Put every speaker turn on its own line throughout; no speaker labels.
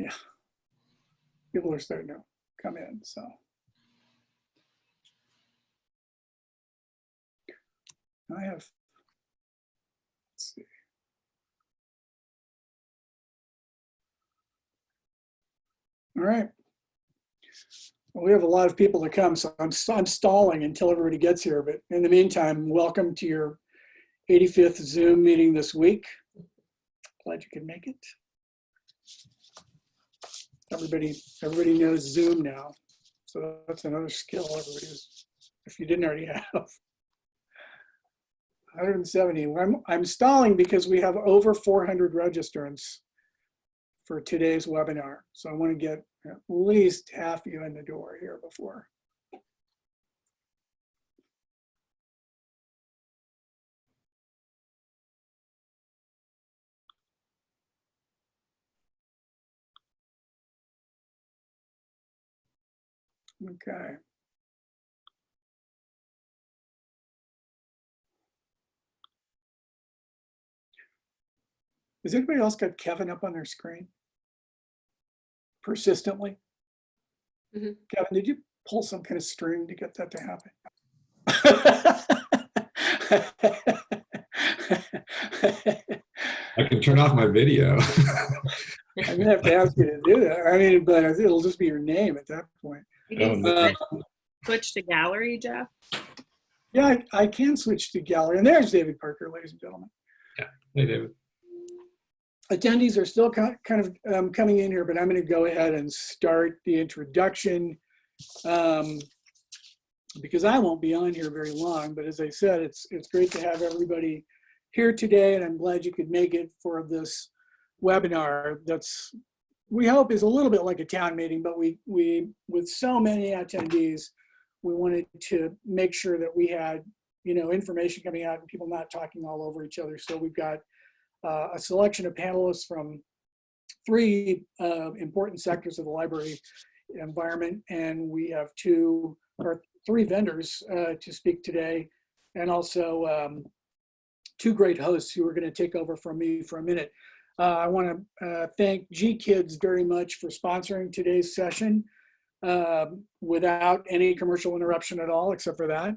Yeah, people are starting to come in, so. I have, let's see. All right. Well, we have a lot of people to come, so I'm stalling until everybody gets here. But in the meantime, welcome to your 85th Zoom meeting this week. Glad you could make it. Everybody knows Zoom now, so that's another skill everybody's, if you didn't already have. 170. I'm stalling because we have over 400 registrants for today's webinar. So I want to get at least half you in the door here before. Okay. Has anybody else got Kevin up on their screen? Persistently? Mm-hmm. Kevin, did you pull some kind of string to get that to happen?
I can turn off my video.
I'm gonna have to ask you to do that. I mean, but it'll just be your name at that point.
You can switch to gallery, Jeff?
Yeah, I can switch to gallery. And there's David Parker, ladies and gentlemen.
Yeah, hey David.
Attendees are still kind of coming in here, but I'm going to go ahead and start the introduction because I won't be on here very long. But as I said, it's great to have everybody here today, and I'm glad you could make it for this webinar. That's, we hope, is a little bit like a town meeting, but we with so many attendees, we wanted to make sure that we had, you know, information coming out and people not talking all over each other. So we've got a selection of panelists from three important sectors of the library environment, and we have three vendors to speak today, and also two great hosts who are going to take over from me for a minute. I want to thank G-Kids very much for sponsoring today's session without any commercial interruption at all, except for that.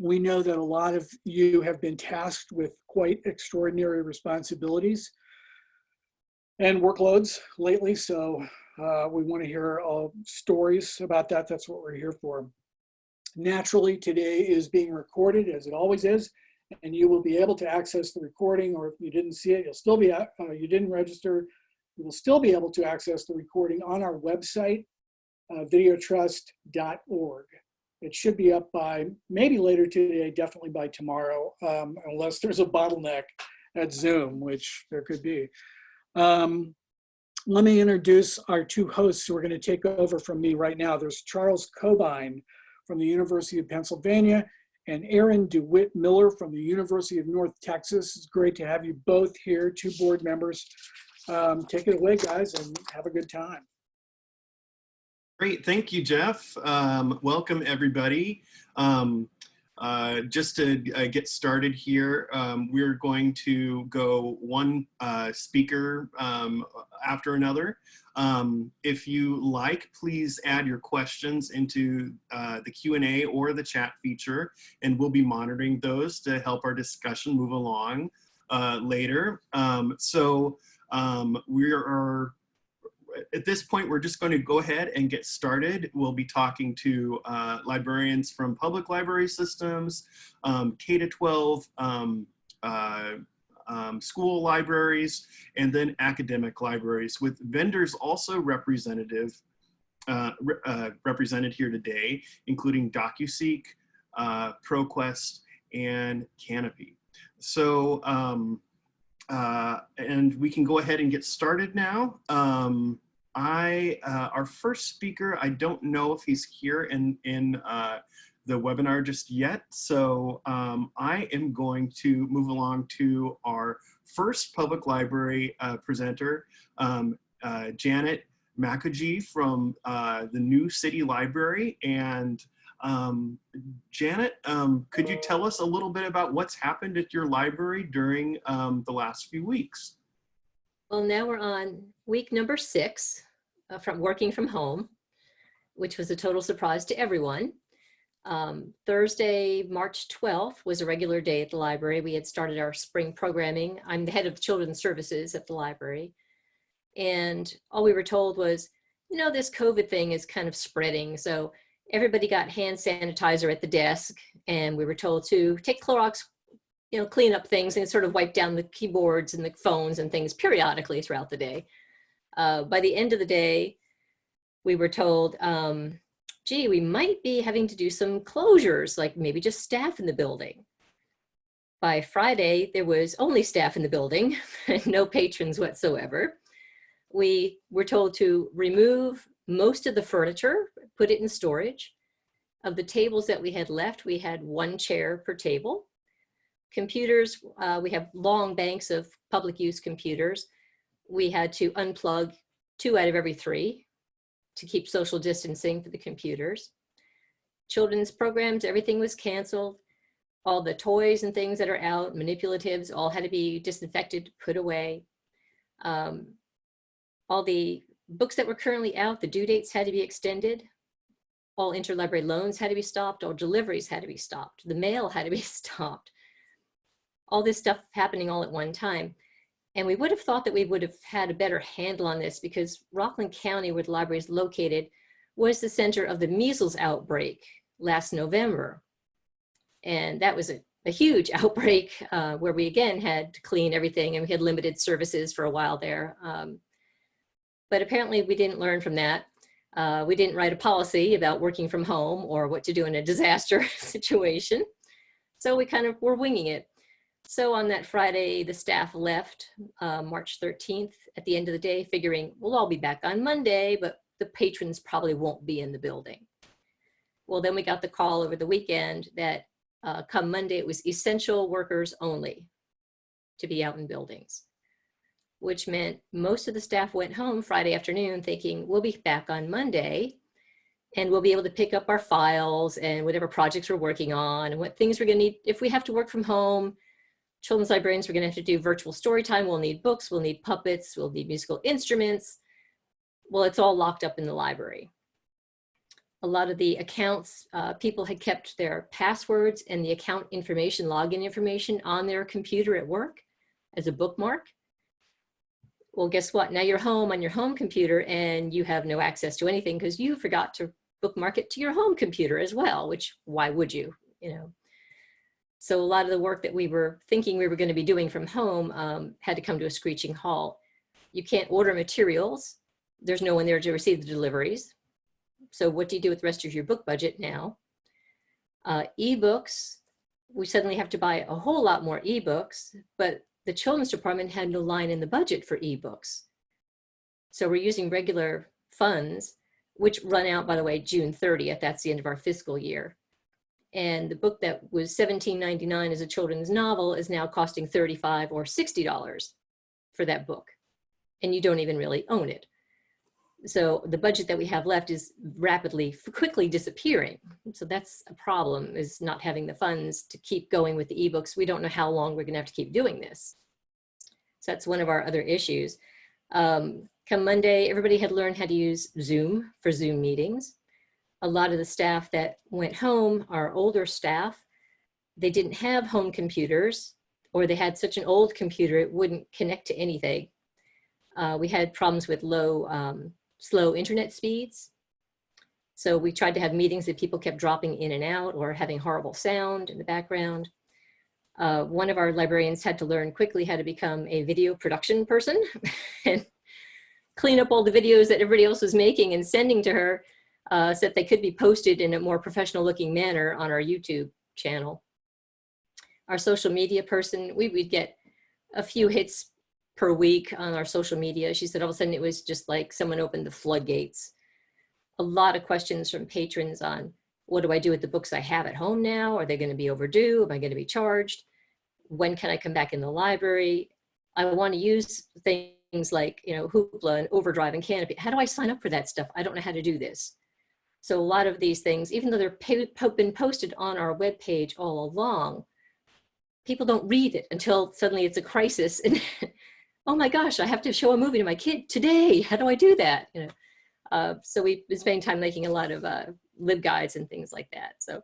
We know that a lot of you have been tasked with quite extraordinary responsibilities and workloads lately, so we want to hear stories about that. That's what we're here for. Naturally, today is being recorded, as it always is, and you will be able to access the recording, or if you didn't see it, you'll still be, you didn't register, you will still be able to access the recording on our website, videotrust.org. It should be up by maybe later today, definitely by tomorrow, unless there's a bottleneck at Zoom, which there could be. Let me introduce our two hosts who are going to take over from me right now. There's Charles Cobine from the University of Pennsylvania and Aaron DeWitt Miller from the University of North Texas. It's great to have you both here, two board members. Take it away, guys, and have a good time.
Great, thank you, Jeff. Welcome, everybody. Just to get started here, we're going to go one speaker after another. If you like, please add your questions into the Q&A or the chat feature, and we'll be monitoring those to help our discussion move along later. We are at this point, we're just going to go ahead and get started. We'll be talking to librarians from public library systems, K-12 school libraries, and then academic libraries, with vendors also represented here today, including Docuseek, ProQuest, and Kanopy. So, and we can go ahead and get started now. Our first speaker, I don't know if he's here in the webinar just yet, so I am going to move along to our first public library presenter, Janet Mukherjee from the New City Library. And Janet, could you tell us a little bit about what's happened at your library during the last few weeks?
Well, now we're on week number 6 from working from home, which was a total surprise to everyone. Thursday, March 12th was a regular day at the library. We had started our spring programming. I'm the head of children's services at the library. And all we were told was, you know, this COVID thing is kind of spreading. So everybody got hand sanitizer at the desk, and we were told to take Clorox, you know, clean up things and sort of wipe down the keyboards and the phones and things periodically throughout the day. By the end of the day, we were told, gee, we might be having to do some closures, like maybe just staff in the building. By Friday, there was only staff in the building, no patrons whatsoever. We were told to remove most of the furniture, put it in storage. Of the tables that we had left, we had 1 chair per table. Computers, we have long banks of public use computers. We had to unplug 2 out of every 3 to keep social distancing for the computers. Children's programs, everything was canceled. All the toys and things that are out, manipulatives, all had to be disinfected, put away. All the books that were currently out, the due dates had to be extended. All interlibrary loans had to be stopped. All deliveries had to be stopped. The mail had to be stopped. All this stuff happening all at one time. And we would have thought that we would have had a better handle on this, because Rockland County, where the library is located, was the center of the measles outbreak last November. And that was a huge outbreak where we again had to clean everything, and we had limited services for a while there. But apparently we didn't learn from that. We didn't write a policy about working from home or what to do in a disaster situation. So we kind of were winging it. So on that Friday, the staff left March 13th at the end of the day, figuring we'll all be back on Monday, but the patrons probably won't be in the building. Well, then we got the call over the weekend that come Monday, it was essential workers only to be out in buildings, which meant most of the staff went home Friday afternoon thinking we'll be back on Monday and we'll be able to pick up our files and whatever projects we're working on and what things we're gonna need. If we have to work from home, children's librarians, we're gonna have to do virtual story time. We'll need books, we'll need puppets, we'll need musical instruments. Well, it's all locked up in the library. A lot of the accounts, people had kept their passwords and the account information, login information on their computer at work as a bookmark. Well, guess what? Now you're home on your home computer and you have no access to anything because you forgot to bookmark it to your home computer as well, which why would you, you know? So a lot of the work that we were thinking we were going to be doing from home had to come to a screeching halt. You can't order materials. There's no one there to receive the deliveries. So what do you do with the rest of your book budget now? Ebooks, we suddenly have to buy a whole lot more ebooks, but the children's department had no line in the budget for ebooks. So we're using regular funds, which run out, by the way, June 30th. That's the end of our fiscal year. And the book that was $17.99 as a children's novel is now costing $35 or $60 for that book. And you don't even really own it. So the budget that we have left is quickly disappearing. So that's a problem, is not having the funds to keep going with the ebooks. We don't know how long we're gonna have to keep doing this. So that's one of our other issues. Come Monday, everybody had learned how to use Zoom for Zoom meetings. A lot of the staff that went home, our older staff, they didn't have home computers, or they had such an old computer it wouldn't connect to anything. We had problems with slow internet speeds. So we tried to have meetings that people kept dropping in and out or having horrible sound in the background. One of our librarians had to learn quickly how to become a video production person and clean up all the videos that everybody else was making and sending to her so that they could be posted in a more professional looking manner on our YouTube channel. Our social media person, we would get a few hits per week on our social media. She said all of a sudden it was just like someone opened the floodgates. A lot of questions from patrons on what do I do with the books I have at home now? Are they going to be overdue? Am I going to be charged? When can I come back in the library? I want to use things like, you know, Hoopla and Overdrive and Kanopy. How do I sign up for that stuff? I don't know how to do this. So a lot of these things, even though they're been posted on our webpage all along, people don't read it until suddenly it's a crisis and oh my gosh, I have to show a movie to my kid today. How do I do that? You know, so we've been spending time making a lot of LibGuides and things like that. So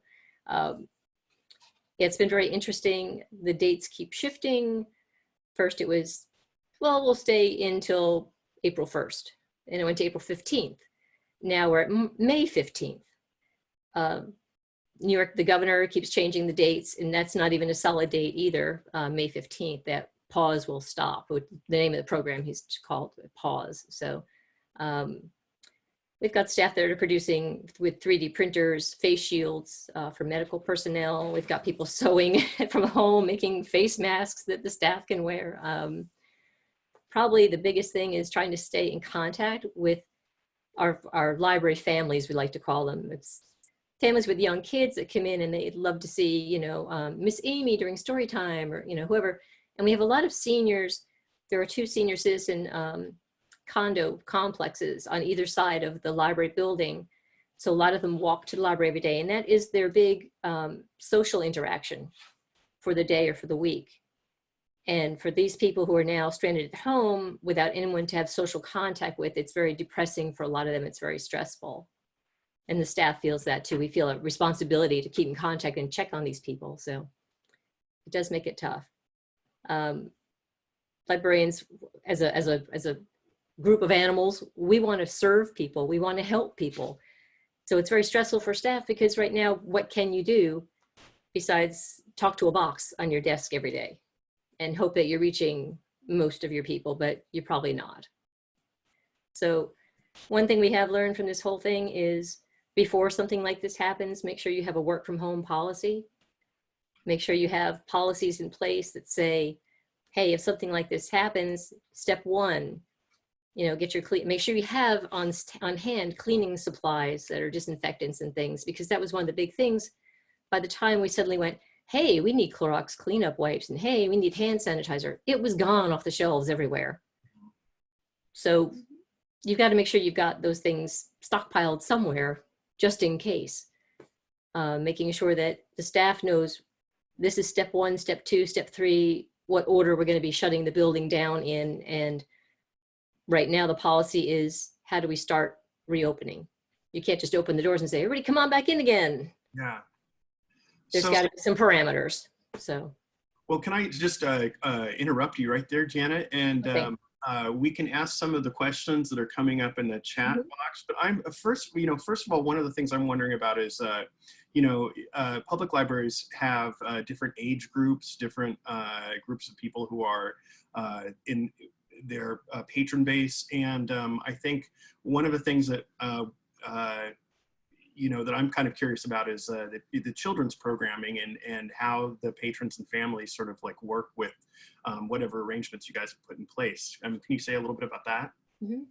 it's been very interesting. The dates keep shifting. First it was, well, we'll stay until April 1st. And it went to April 15th. Now we're at May 15th. New York, the governor keeps changing the dates, and that's not even a solid date either, May 15th. That pause will stop. The name of the program he's called Pause. So we've got staff that are producing with 3D printers, face shields for medical personnel. We've got people sewing from home, making face masks that the staff can wear. Probably the biggest thing is trying to stay in contact with our library families, we like to call them. It's families with young kids that come in and they'd love to see, you know, Miss Amy during story time, or, you know, whoever. And we have a lot of seniors. There are 2 senior citizen condo complexes on either side of the library building. So a lot of them walk to the library every day, and that is their big social interaction for the day or for the week. And for these people who are now stranded at home without anyone to have social contact with, it's very depressing for a lot of them. It's very stressful. And the staff feels that too. We feel a responsibility to keep in contact and check on these people. So it does make it tough. Librarians, as a group of animals, we want to serve people. We want to help people. So it's very stressful for staff because right now, what can you do besides talk to a box on your desk every day and hope that you're reaching most of your people, but you're probably not. So one thing we have learned from this whole thing is before something like this happens, make sure you have a work from home policy. Make sure you have policies in place that say, hey, if something like this happens, step 1, you know, get your make sure you have on hand cleaning supplies that are disinfectants and things, because that was one of the big things. By the time we suddenly went, hey, we need Clorox cleanup wipes, and hey, we need hand sanitizer, it was gone off the shelves everywhere. So you've got to make sure you've got those things stockpiled somewhere just in case. Making sure that the staff knows this is step 1, step 2, step 3, what order we're going to be shutting the building down in. And right now the policy is, how do we start reopening? You can't just open the doors and say, everybody come on back in again.
Yeah.
There's
So,
got to be some parameters. So.
well, can I just interrupt you right there, Janet? And
Okay.
we can ask some of the questions that are coming up in the chat box. But I'm first of all, one of the things I'm wondering about is, public libraries have different age groups, different groups of people who are in their patron base. And I think one of the things that that I'm kind of curious about is the children's programming and how the patrons and families sort of like work with whatever arrangements you guys have put in place. Can you say a little bit about that?
Mm-hmm.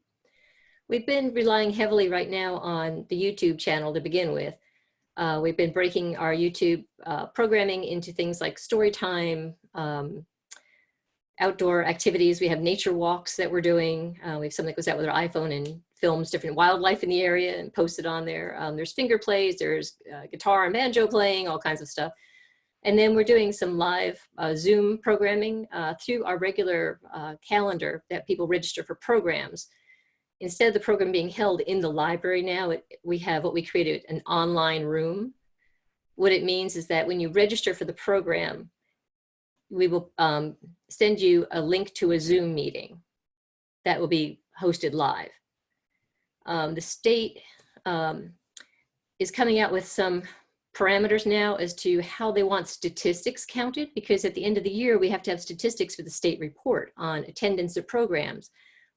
We've been relying heavily right now on the YouTube channel to begin with. We've been breaking our YouTube programming into things like story time, outdoor activities. We have nature walks that we're doing. We have something that goes out with our iPhone and films different wildlife in the area and posts it on there. There's finger plays, there's guitar and banjo playing, all kinds of stuff. And then we're doing some live Zoom programming through our regular calendar that people register for programs. Instead of the program being held in the library now, we have what we created, an online room. What it means is that when you register for the program, we will send you a link to a Zoom meeting that will be hosted live. The state is coming out with some parameters now as to how they want statistics counted, because at the end of the year, we have to have statistics for the state report on attendance of programs,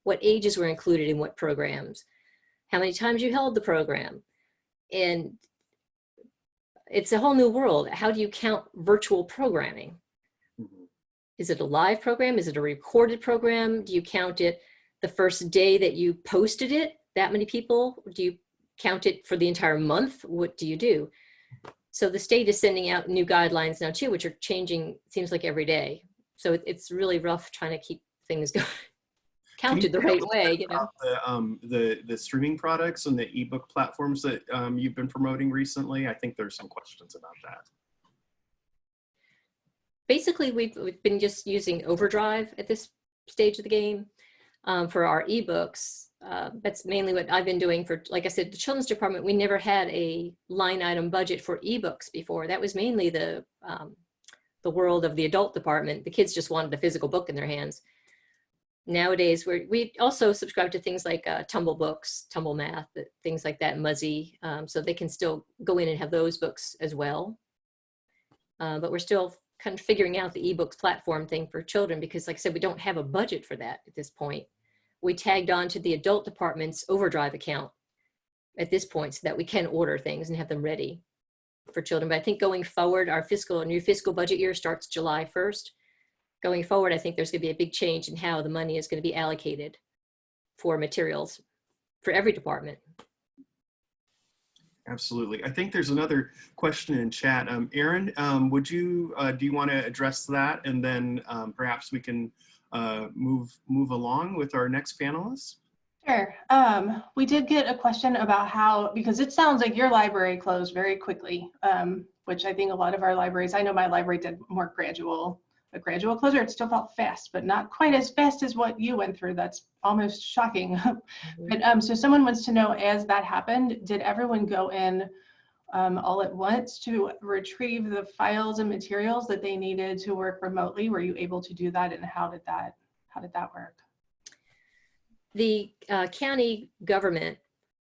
what ages were included in what programs, how many times you held the program. And it's a whole new world. How do you count virtual programming? Is it a live program? Is it a recorded program? Do you count it the first day that you posted it, that many people? Do you count it for the entire month? What do you do? So the state is sending out new guidelines now too, which are changing, seems like every day. So it's really rough trying to keep things going, counted the right way. You know?
The streaming products and the ebook platforms that you've been promoting recently, I think there's some questions about that.
Basically, we've been just using Overdrive at this stage of the game. For our ebooks, that's mainly what I've been doing for, like I said, the children's department. We never had a line item budget for ebooks before. That was mainly the world of the adult department. The kids just wanted a physical book in their hands. Nowadays, we also subscribe to things like Tumble Books, Tumble Math, things like that, Muzzy, so they can still go in and have those books as well. But we're still kind of figuring out the ebooks platform thing for children because, like I said, we don't have a budget for that at this point. We tagged on to the adult department's Overdrive account at this point so that we can order things and have them ready for children. But I think going forward, our new fiscal budget year starts July 1st. Going forward, I think there's going to be a big change in how the money is going to be allocated for materials for every department.
Absolutely. I think there's another question in chat. Erin, do you want to address that? And then perhaps we can move along with our next panelist.
Sure. We did get a question about how, because it sounds like your library closed very quickly, which I think a lot of our libraries, I know my library did more a gradual closure. It still felt fast, but not quite as fast as what you went through. That's almost shocking. But so someone wants to know, as that happened, did everyone go in all at once to retrieve the files and materials that they needed to work remotely? Were you able to do that, and how did that work?
The county government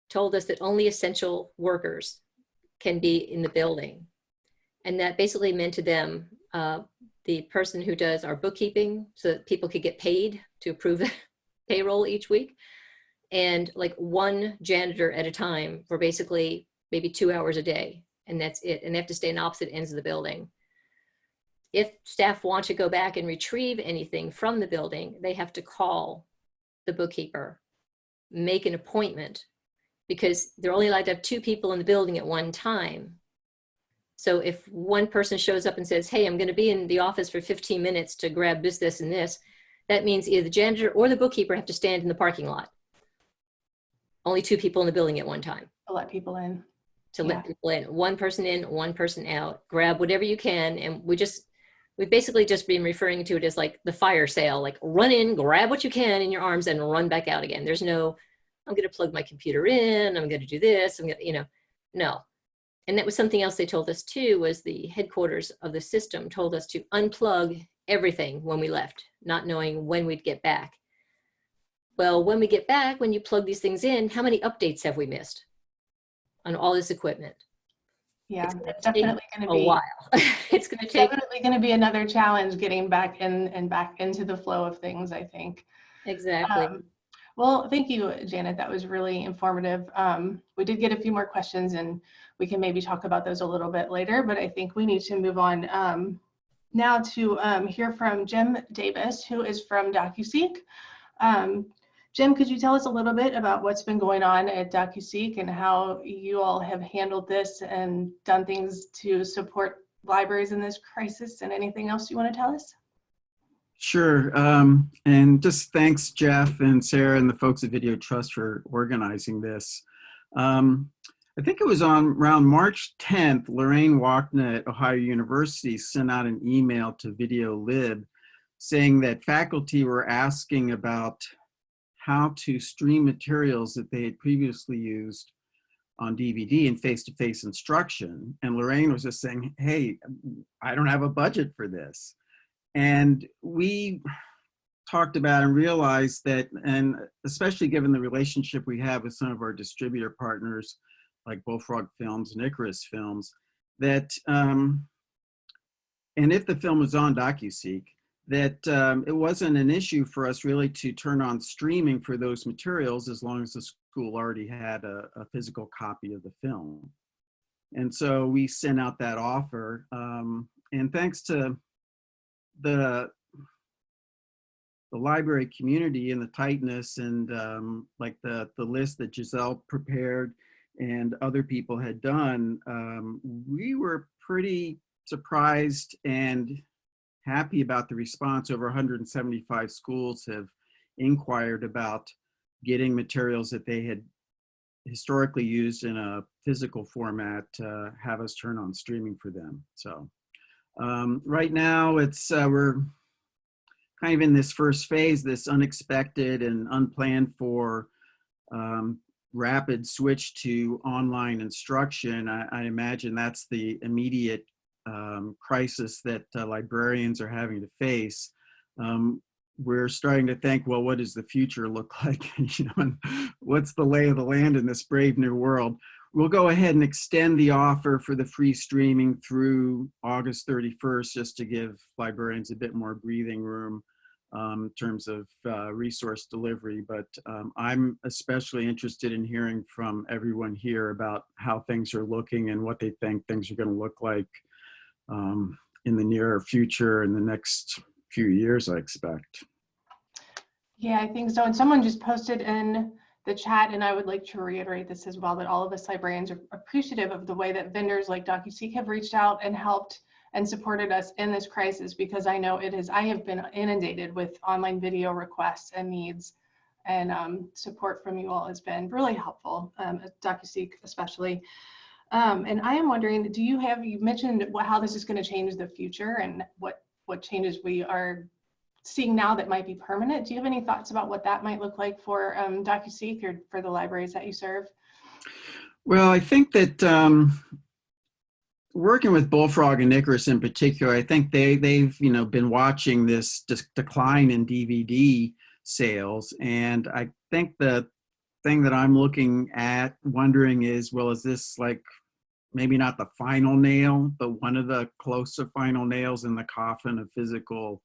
told us that only essential workers can be in the building. And that basically meant to them, the person who does our bookkeeping so that people could get paid to approve the payroll each week, and like one janitor at a time for basically maybe 2 hours a day. And that's it. And they have to stay in opposite ends of the building. If staff want to go back and retrieve anything from the building, they have to call the bookkeeper, make an appointment, because they're only allowed to have 2 people in the building at one time. So if one person shows up and says, hey, I'm going to be in the office for 15 minutes to grab this, this, and this, that means either the janitor or the bookkeeper have to stand in the parking lot. Only 2 people in the building at one time.
To let people in.
To let people in. One person in, one person out. Grab whatever you can. And we've basically just been referring to it as like the fire sale, like run in, grab what you can in your arms and run back out again. There's no, I'm going to plug my computer in, I'm going to do this, I'm going to, no. And that was something else they told us too, was the headquarters of the system told us to unplug everything when we left, not knowing when we'd get back. Well, when we get back, when you plug these things in, how many updates have we missed on all this equipment?
Yeah, it's definitely going to be
a while. It's going to take
definitely going to be another challenge getting back in and back into the flow of things, I think.
Exactly.
Well, thank you, Janet. That was really informative. We did get a few more questions, and we can maybe talk about those a little bit later, but I think we need to move on now to hear from Jim Davis, who is from Docuseek. Jim, could you tell us a little bit about what's been going on at Docuseek and how you all have handled this and done things to support libraries in this crisis, and anything else you want to tell us?
Sure, and just thanks Jeff and Sarah and the folks at Video Trust for organizing this. I think it was around March 10th, Lorraine Walkna at Ohio University sent out an email to VideoLib saying that faculty were asking about how to stream materials that they had previously used on DVD in face-to-face instruction. And Lorraine was just saying, hey, I don't have a budget for this. And we talked about and realized that, and especially given the relationship we have with some of our distributor partners, like Bullfrog Films and Icarus Films, that, and if the film was on Docuseek, that it wasn't an issue for us really to turn on streaming for those materials as long as the school already had a physical copy of the film. And so we sent out that offer. And thanks to the library community and the tightness and like the list that Giselle prepared and other people had done, we were pretty surprised and happy about the response. Over 175 schools have inquired about getting materials that they had historically used in a physical format to have us turn on streaming for them. So right now it's we're kind of in this first phase, this unexpected and unplanned for rapid switch to online instruction. I imagine that's the immediate crisis that librarians are having to face. We're starting to think, well, what does the future look like? You know, and what's the lay of the land in this brave new world? We'll go ahead and extend the offer for the free streaming through August 31st, just to give librarians a bit more breathing room in terms of resource delivery. But I'm especially interested in hearing from everyone here about how things are looking and what they think things are going to look like in the near future, in the next few years, I expect.
Yeah, I think so. And someone just posted in the chat, and I would like to reiterate this as well, that all of us librarians are appreciative of the way that vendors like Docuseek have reached out and helped and supported us in this crisis, because I know I have been inundated with online video requests and needs, and support from you all has been really helpful, at Docuseek especially. And I am wondering, you mentioned how this is going to change the future and what changes we are seeing now that might be permanent. Do you have any thoughts about what that might look like for Docuseek or for the libraries that you serve?
Well, I think that working with Bullfrog and Icarus in particular, I think they've been watching this decline in DVD sales, and I think the thing that I'm looking at, wondering is, well, is this like maybe not the final nail, but one of the closer final nails in the coffin of physical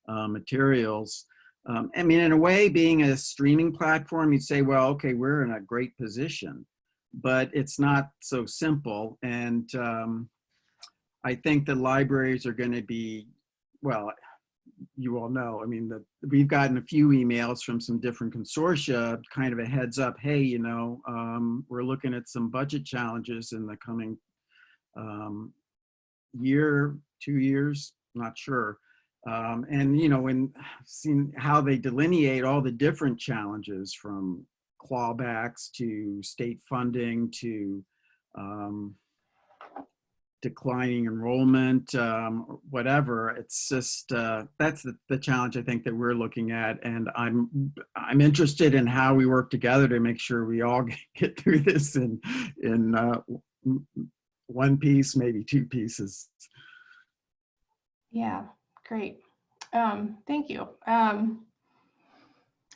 materials? I mean, in a way, being a streaming platform, you'd say, well, okay, we're in a great position, but it's not so simple. And I think the libraries are going to be, well, you all know, I mean, we've gotten a few emails from some different consortia, kind of a heads up, hey, we're looking at some budget challenges in the coming year, 2 years, not sure. And, when seeing how they delineate all the different challenges, from clawbacks to state funding to declining enrollment, whatever, it's just that's the challenge I think that we're looking at, and I'm interested in how we work together to make sure we all get through this in one piece, maybe two pieces.
Yeah, great. Thank you.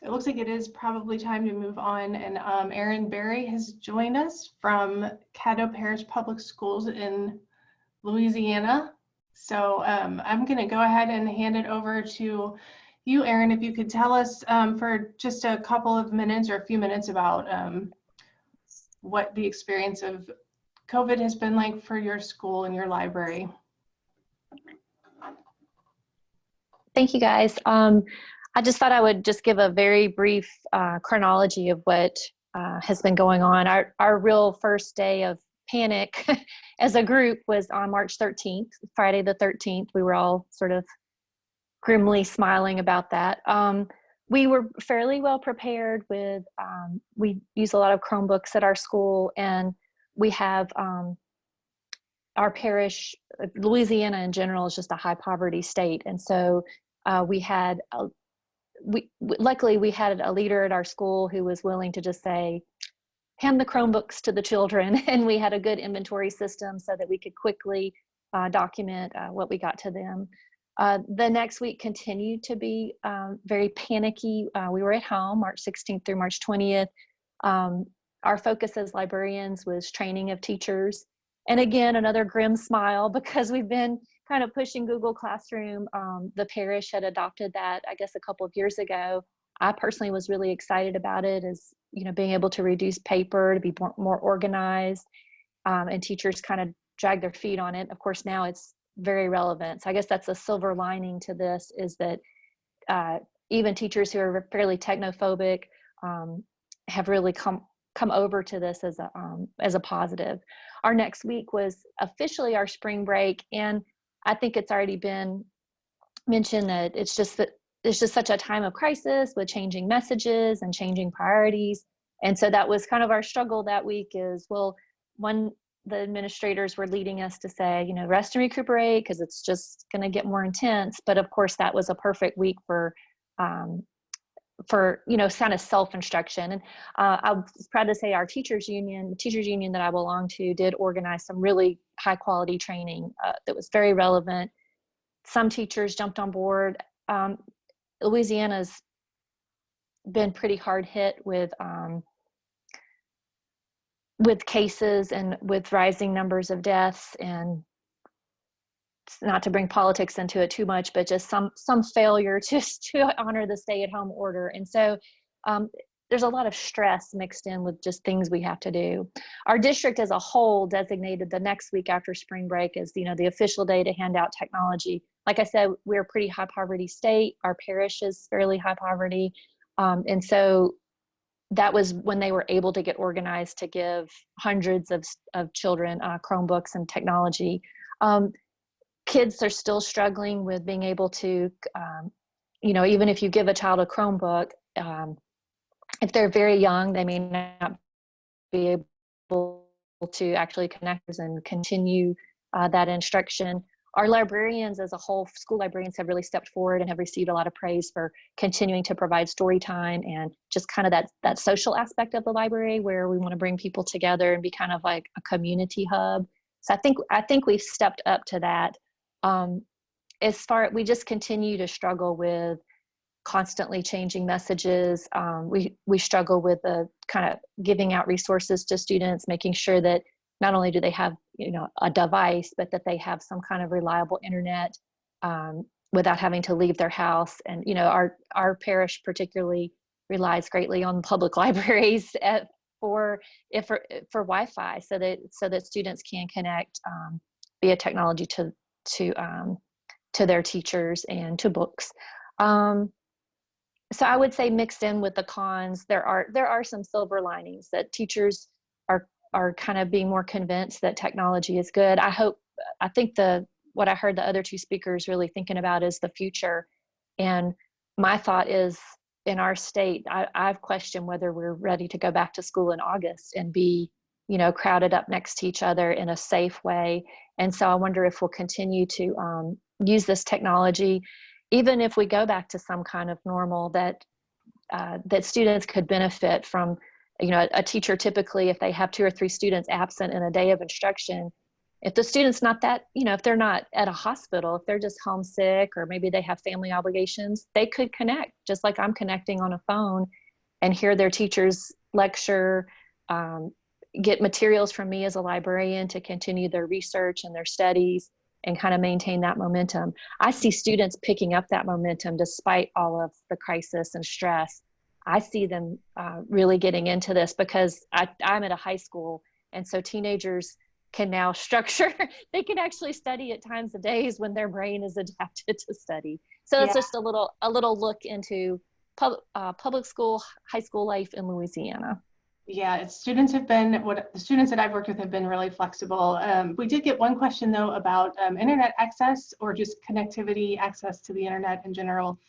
It looks like it is probably time to move on, and Erin Berry has joined us from Caddo Parish Public Schools in Louisiana. So I'm going to go ahead and hand it over to you, Erin, if you could tell us for just a couple of minutes or a few minutes about what the experience of COVID has been like for your school and your library.
Thank you, guys. I just thought I would just give a very brief chronology of what has been going on. Our real first day of panic as a group was on March 13th, Friday the 13th. We were all sort of grimly smiling about that. We were fairly well prepared with, we use a lot of Chromebooks at our school, and we have our parish, Louisiana in general is just a high poverty state. And so luckily we had a leader at our school who was willing to just say, hand the Chromebooks to the children. And we had a good inventory system so that we could quickly document what we got to them. The next week continued to be very panicky. We were at home March 16th through March 20th. Our focus as librarians was training of teachers. And again, another grim smile, because we've been kind of pushing Google Classroom. The parish had adopted that, I guess, a couple of years ago. I personally was really excited about it, as being able to reduce paper, to be more organized, and teachers kind of drag their feet on it. Of course, now it's very relevant. So I guess that's a silver lining to this, is that even teachers who are fairly technophobic have really come over to this as a positive. Our next week was officially our spring break, and I think it's already been mentioned that it's just such a time of crisis with changing messages and changing priorities. And so that was kind of our struggle that week, is, well, one the administrators were leading us to say, you know, rest and recuperate because it's just going to get more intense. But of course, that was a perfect week for you know, kind of self-instruction. And I was proud to say our the teachers union that I belong to did organize some really high quality training that was very relevant. Some teachers jumped on board. Louisiana's been pretty hard hit with cases and with rising numbers of deaths, and not to bring politics into it too much, but just some failure to honor the stay-at-home order. And so there's a lot of stress mixed in with just things we have to do. Our district as a whole designated the next week after spring break as, you know, the official day to hand out technology. Like I said, we're a pretty high poverty state. Our parish is fairly high poverty. And so that was when they were able to get organized to give hundreds of children Chromebooks and technology. Kids are still struggling with being able to, you know, even if you give a child a Chromebook, if they're very young, they may not be able to actually connect and continue that instruction. Our librarians as a whole, school librarians, have really stepped forward and have received a lot of praise for continuing to provide story time and just kind of that social aspect of the library where we want to bring people together and be kind of like a community hub. So I think we've stepped up to that. We just continue to struggle with constantly changing messages. We struggle with the kind of giving out resources to students, making sure that not only do they have, you know, a device, but that they have some kind of reliable internet without having to leave their house. And, you know, our parish particularly relies greatly on public libraries for Wi-Fi so that students can connect via technology to their teachers and to books. So I would say mixed in with the cons, there are some silver linings that teachers are kind of being more convinced that technology is good. I think what I heard the other two speakers really thinking about is the future. And my thought is, in our state, I've questioned whether we're ready to go back to school in August and be, you know, crowded up next to each other in a safe way. And so I wonder if we'll continue to use this technology, even if we go back to some kind of normal, that students could benefit from. You know, a teacher typically, if they have 2 or 3 students absent in a day of instruction, if the student's not that, you know, if they're not at a hospital, if they're just homesick or maybe they have family obligations, they could connect just like I'm connecting on a phone and hear their teachers lecture, get materials from me as a librarian to continue their research and their studies and kind of maintain that momentum. I see students picking up that momentum despite all of the crisis and stress. I see them really getting into this because I'm at a high school, and so teenagers can now structure, they can actually study at times of days when their brain is adapted to study. So it's just a little look into public school, high school life in Louisiana.
Yeah, the students that I've worked with have been really flexible. We did get one question though about internet access or just connectivity access to the internet in general.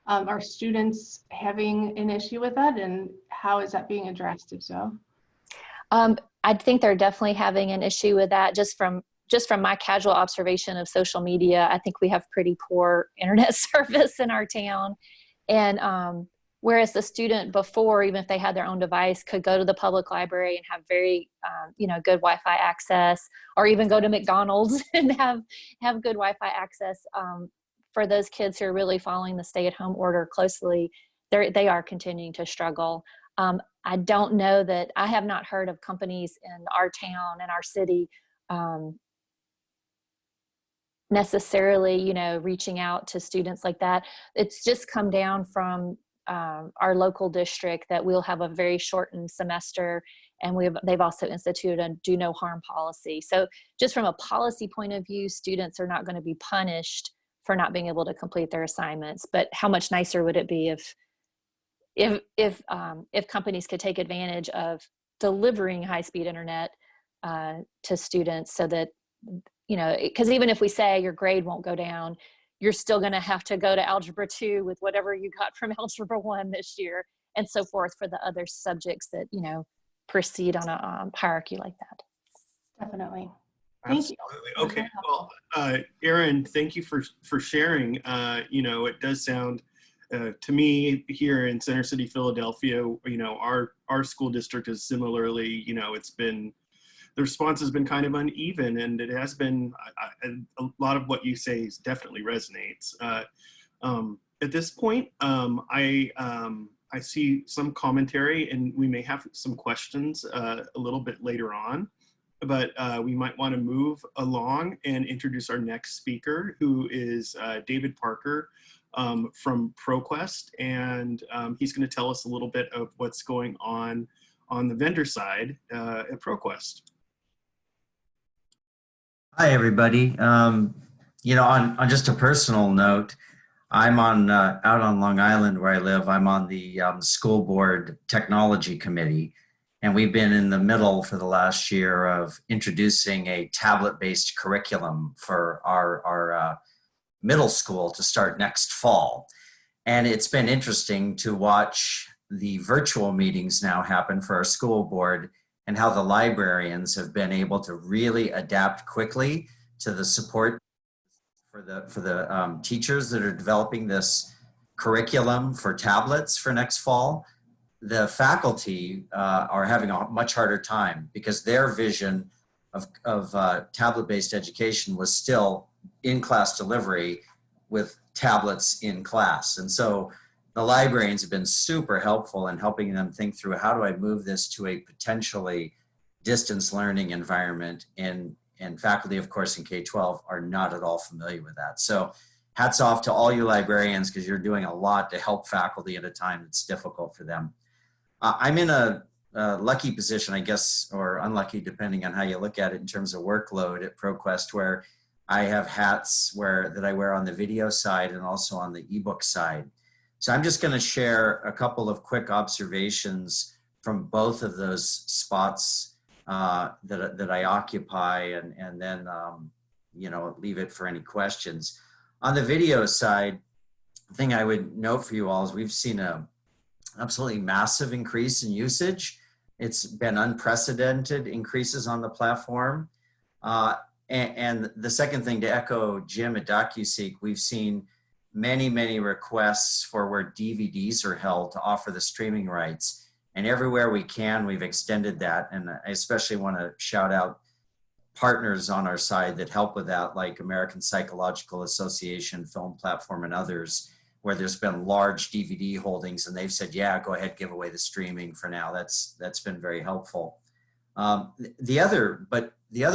Are students having an issue with that, and how is that being addressed, if so?
I think they're definitely having an issue with that. Just from my casual observation of social media, I think we have pretty poor internet service in our town. And whereas the student before, even if they had their own device, could go to the public library and have very you know, good Wi-Fi access, or even go to McDonald's and have good Wi-Fi access. For those kids who are really following the stay-at-home order closely, they are continuing to struggle. I don't know that, I have not heard of companies in our town and our city necessarily, you know, reaching out to students like that. It's just come down from our local district that we'll have a very shortened semester, and they've also instituted a do no harm policy. So just from a policy point of view, students are not going to be punished for not being able to complete their assignments. But how much nicer would it be if companies could take advantage of delivering high-speed internet to students, so that, you know, because even if we say your grade won't go down, you're still going to have to go to Algebra 2 with whatever you got from Algebra 1 this year, and so forth for the other subjects that, you know, proceed on a hierarchy like that.
Definitely. Thank you.
Absolutely. Okay. Well, Erin, thank you for sharing. You know, it does sound to me here in Center City, Philadelphia, you know, our school district is similarly, you know, the response has been kind of uneven, and it has been a lot of what you say is definitely resonates. At this point, I see some commentary, and we may have some questions a little bit later on, but we might want to move along and introduce our next speaker, who is David Parker from ProQuest, and he's going to tell us a little bit of what's going on the vendor side at ProQuest.
Hi, everybody. You know, on just a personal note, I'm out on Long Island where I live. I'm on the school board technology committee, and we've been in the middle for the last year of introducing a tablet-based curriculum for our middle school to start next fall. And it's been interesting to watch the virtual meetings now happen for our school board, and how the librarians have been able to really adapt quickly to the support for the teachers that are developing this curriculum for tablets for next fall. The faculty are having a much harder time because their vision of tablet-based education was still in-class delivery with tablets in class. And so the librarians have been super helpful in helping them think through, how do I move this to a potentially distance learning environment? And faculty, of course, in K-12 are not at all familiar with that. So hats off to all you librarians, because you're doing a lot to help faculty at a time that's difficult for them. I'm in a lucky position, I guess, or unlucky, depending on how you look at it in terms of workload at ProQuest, where I have hats that I wear on the video side and also on the ebook side. So I'm just going to share a couple of quick observations from both of those spots that I occupy, and then you know, leave it for any questions. On the video side, the thing I would note for you all is we've seen a absolutely massive increase in usage. It's been unprecedented increases on the platform. And the second thing, to echo Jim at Docuseek, we've seen many requests for where DVDs are held to offer the streaming rights. And everywhere we can, we've extended that. And I especially want to shout out partners on our side that help with that, like American Psychological Association, Film Platform, and others, where there's been large DVD holdings, and they've said, yeah, go ahead, give away the streaming for now. That's been very helpful. The other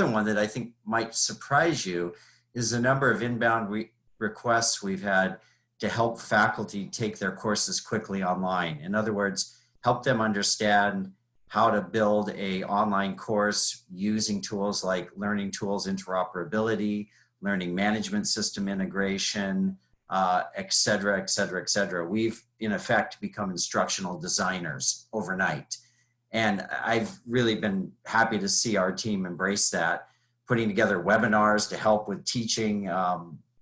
one that I think might surprise you is the number of inbound requests we've had to help faculty take their courses quickly online. In other words, help them understand how to build an online course using tools like learning tools interoperability, learning management system integration, et cetera, et cetera, et cetera. We've, in effect, become instructional designers overnight. And I've really been happy to see our team embrace that, putting together webinars to help with teaching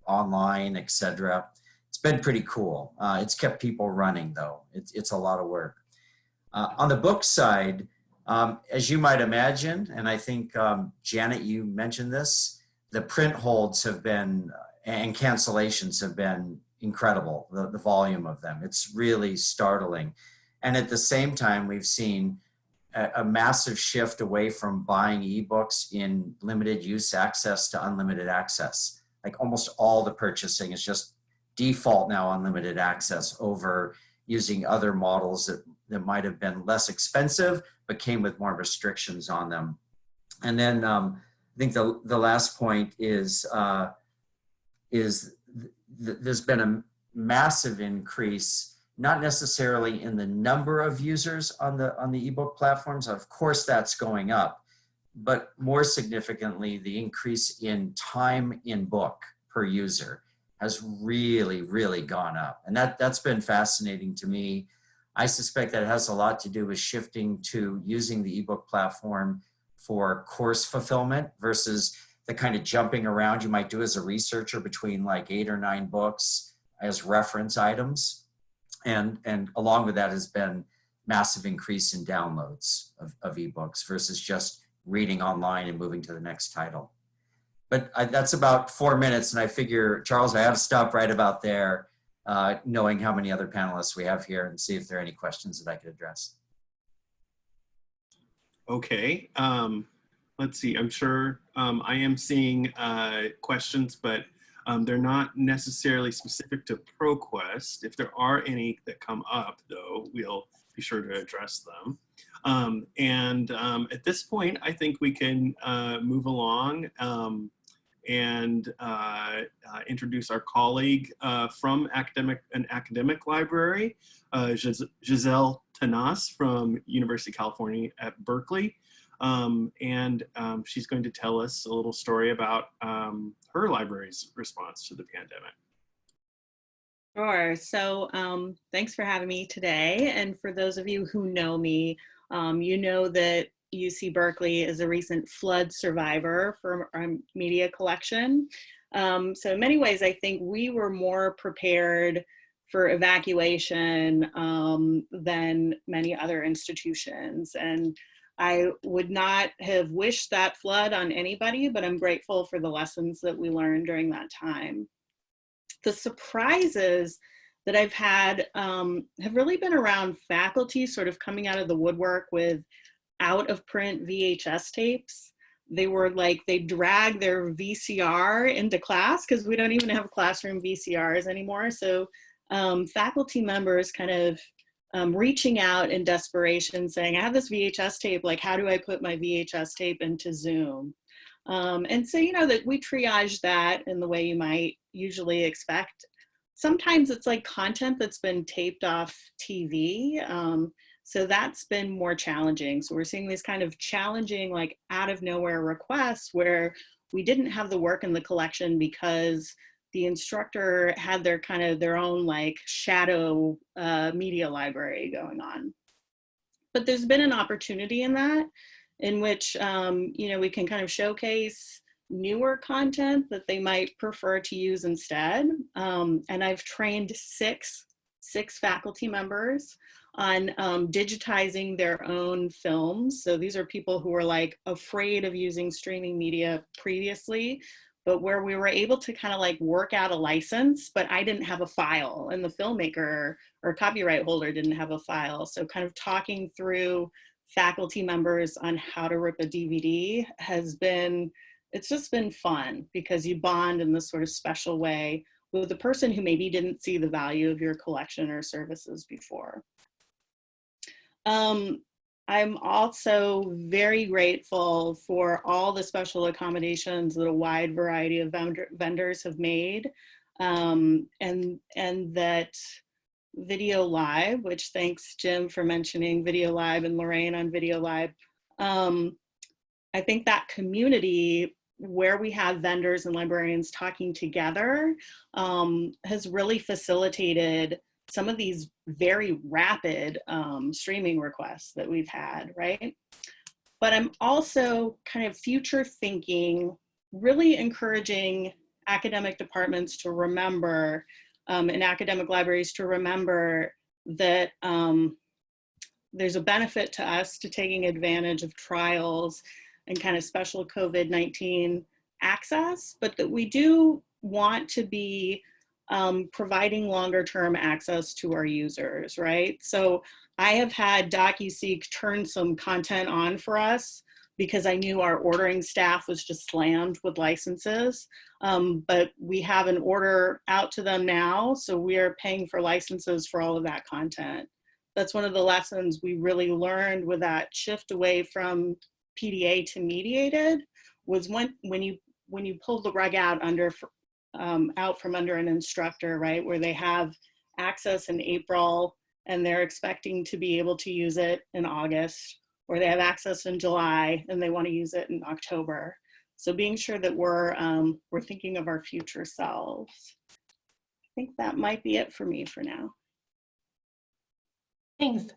online, et cetera. It's been pretty cool. It's kept people running, though. It's a lot of work. On the book side, as you might imagine, and I think, Janet, you mentioned this, the print holds have been, and cancellations have been incredible, the volume of them. It's really startling. And at the same time, we've seen a massive shift away from buying ebooks in limited use access to unlimited access. Like almost all the purchasing is just default now unlimited access over using other models that might have been less expensive, but came with more restrictions on them. And then I think the last point is there's been a massive increase, not necessarily in the number of users on the ebook platforms. Of course, that's going up, but more significantly, the increase in time in book per user has really gone up. And that's been fascinating to me. I suspect that has a lot to do with shifting to using the ebook platform for course fulfillment versus the kind of jumping around you might do as a researcher between like 8 or 9 books as reference items. And along with that has been massive increase in downloads of ebooks versus just reading online and moving to the next title. But that's about 4 minutes, and I figure, Charles, I have to stop right about there, knowing how many other panelists we have here, and see if there are any questions that I could address.
Okay, let's see. I'm sure I am seeing questions, but they're not necessarily specific to ProQuest. If there are any that come up, though, we'll be sure to address them. At this point, I think we can move along and introduce our colleague from an academic library, Giselle Tanas from University of California at Berkeley. She's going to tell us a little story about her library's response to the pandemic.
Sure. So thanks for having me today. And for those of you who know me, you know that UC Berkeley is a recent flood survivor for our media collection. So in many ways, I think we were more prepared for evacuation than many other institutions. And I would not have wished that flood on anybody, but I'm grateful for the lessons that we learned during that time. The surprises that I've had have really been around faculty sort of coming out of the woodwork with out of print VHS tapes. They were like, they dragged their VCR into class because we don't even have classroom VCRs anymore. So faculty members kind of reaching out in desperation saying, I have this VHS tape, like how do I put my VHS tape into Zoom? And so, you know, that we triage that in the way you might usually expect. Sometimes it's like content that's been taped off TV. So that's been more challenging. So we're seeing these kind of challenging, like out of nowhere requests where we didn't have the work in the collection because the instructor had their kind of their own like shadow media library going on. But there's been an opportunity in that in which, you know, we can kind of showcase newer content that they might prefer to use instead. And I've trained six faculty members on digitizing their own films. So these are people who were like afraid of using streaming media previously, but where we were able to kind of like work out a license, but I didn't have a file and the filmmaker or copyright holder didn't have a file. So kind of talking through faculty members on how to rip a DVD has been, it's just been fun because you bond in this sort of special way with the person who maybe didn't see the value of your collection or services before. I'm also very grateful for all the special accommodations that a wide variety of vendors have made, and that Video Live, which thanks Jim for mentioning Video Live and Lorraine on Video Live. I think that community where we have vendors and librarians talking together has really facilitated some of these very rapid streaming requests that we've had, right? But I'm also kind of future thinking, really encouraging academic departments to remember and academic libraries to remember that there's a benefit to us to taking advantage of trials and kind of special COVID-19 access, but that we do want to be providing longer term access to our users, right? So I have had Docuseek turn some content on for us because I knew our ordering staff was just slammed with licenses, but we have an order out to them now, so we are paying for licenses for all of that content. That's one of the lessons we really learned with that shift away from PDA to mediated, was when you pull the rug out from under an instructor, right, where they have access in April and they're expecting to be able to use it in August, or they have access in July and they want to use it in October. So being sure that we're thinking of our future selves. I think that might be it for me for now.
Thanks.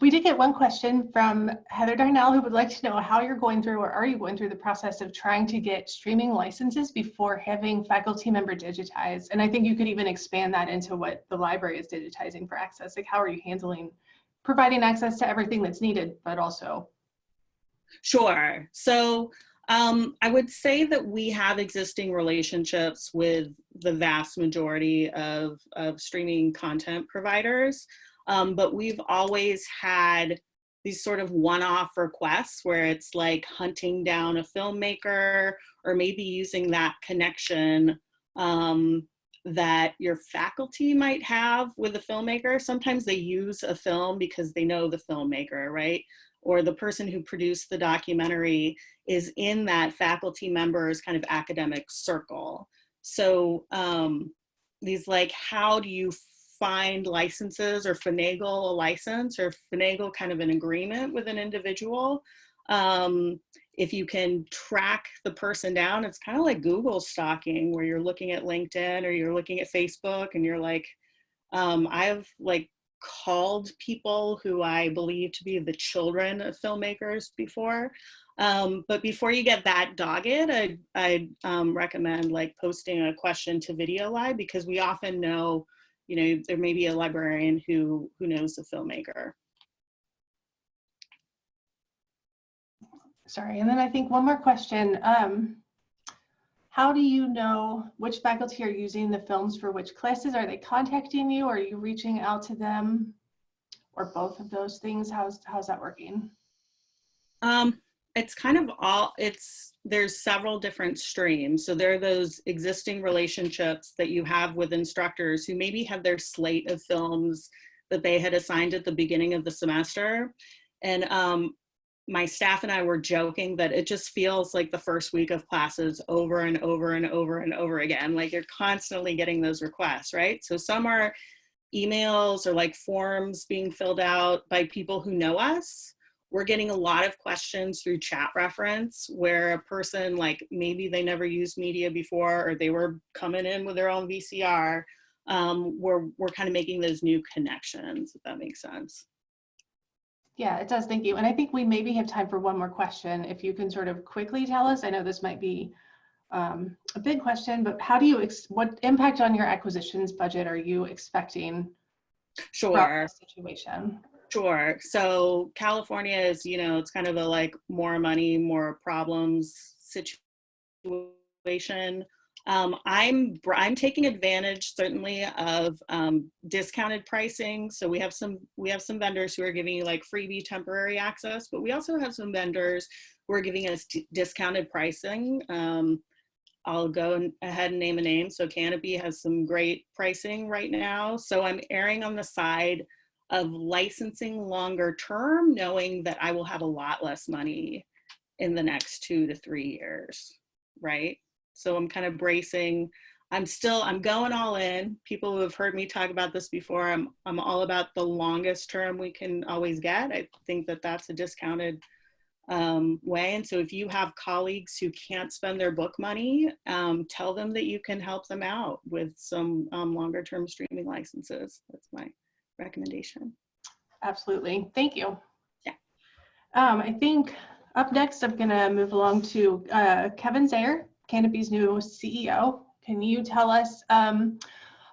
We did get one question from Heather Darnell, who would like to know how you're going through, or are you going through the process of trying to get streaming licenses before having faculty member digitize? And I think you could even expand that into what the library is digitizing for access. Like, how are you handling providing access to everything that's needed, but also
Sure. So I would say that we have existing relationships with the vast majority of streaming content providers, but we've always had these sort of one-off requests where it's like hunting down a filmmaker or maybe using that connection that your faculty might have with a filmmaker. Sometimes they use a film because they know the filmmaker, right? Or the person who produced the documentary is in that faculty member's kind of academic circle. So these like, how do you find licenses or finagle a license or finagle kind of an agreement with an individual? If you can track the person down, it's kind of like Google stalking where you're looking at LinkedIn or you're looking at Facebook and you're like, I've like called people who I believe to be the children of filmmakers before. But before you get that dogged, I'd recommend like posting a question to Video Live because we often know, you know, there may be a librarian who knows the filmmaker.
Sorry, and then I think one more question. How do you know which faculty are using the films for which classes? Are they contacting you? Or are you reaching out to them? Or both of those things? How's that working?
It's kind of all, there's several different streams. So there are those existing relationships that you have with instructors who maybe have their slate of films that they had assigned at the beginning of the semester. And my staff and I were joking that it just feels like the first week of classes over and over and over and over again. Like you're constantly getting those requests, right? So some are emails or like forms being filled out by people who know us. We're getting a lot of questions through chat reference where a person like maybe they never used media before or they were coming in with their own VCR. We're kind of making those new connections, if that makes sense.
Yeah, it does. Thank you. And I think we maybe have time for one more question. If you can sort of quickly tell us, I know this might be a big question, but how do you, what impact on your acquisitions budget are you expecting?
Sure.
From this situation?
Sure. So California is, you know, it's kind of a like more money, more problems situation. I'm taking advantage certainly of discounted pricing. So we have some vendors who are giving you like freebie temporary access, but we also have some vendors who are giving us discounted pricing. I'll go ahead and name a name. So Kanopy has some great pricing right now. So I'm erring on the side of licensing longer term, knowing that I will have a lot less money in the next 2 to 3 years, right? So I'm kind of bracing. I'm going all in. People who have heard me talk about this before, I'm all about the longest term we can always get. I think that that's a discounted way. And so if you have colleagues who can't spend their book money, tell them that you can help them out with some longer term streaming licenses. That's my recommendation.
Absolutely. Thank you.
Yeah.
I think up next, I'm going to move along to Kevin Zayer, Kanopy's new CEO. Can you tell us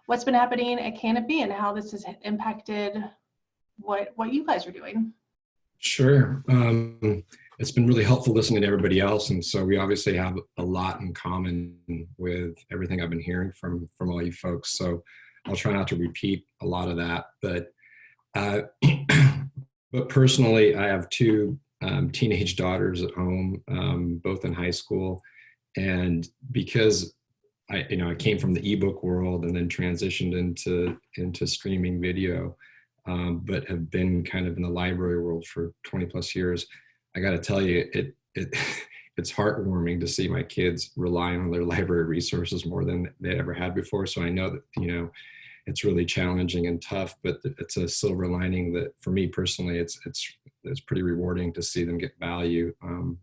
what's been happening at Kanopy and how this has impacted what you guys are doing?
Sure. It's been really helpful listening to everybody else. And so we obviously have a lot in common with everything I've been hearing from all you folks. So I'll try not to repeat a lot of that. But but personally, I have 2 teenage daughters at home, both in high school. And because I came from the ebook world and then transitioned into streaming video, but have been kind of in the library world for 20 plus years, I got to tell you, it's heartwarming to see my kids rely on their library resources more than they ever had before. So I know that, it's really challenging and tough, but it's a silver lining that for me personally, it's pretty rewarding to see them get value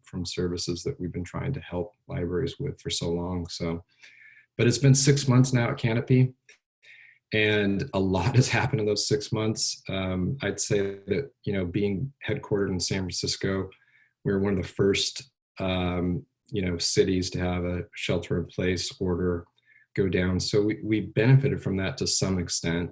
from services that we've been trying to help libraries with for so long. So, but it's been 6 months now at Kanopy, and a lot has happened in those 6 months. I'd say that, being headquartered in San Francisco, we were one of the first, cities to have a shelter-in-place order go down. So we benefited from that to some extent,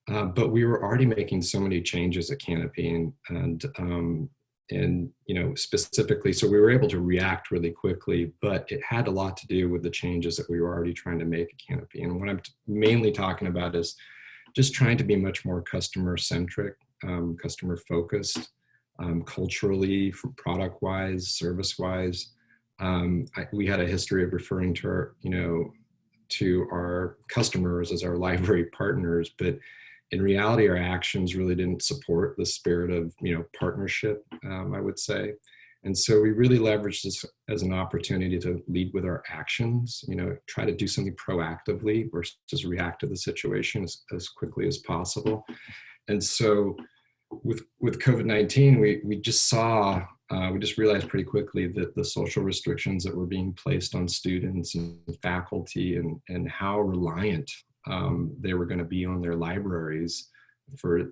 but we were already making so many changes at Kanopy, and you know, specifically, so we were able to react really quickly, but it had a lot to do with the changes that we were already trying to make at Kanopy. And what I'm mainly talking about is just trying to be much more customer centric, customer focused, culturally, product wise, service wise. We had a history of referring to our, you know, to our customers as our library partners, but in reality, our actions really didn't support the spirit of, you know, partnership, I would say. And so we really leveraged this as an opportunity to lead with our actions, you know, try to do something proactively versus react to the situation as quickly as possible. And so with COVID-19, we just saw, we just realized pretty quickly that the social restrictions that were being placed on students and faculty and how reliant they were going to be on their libraries for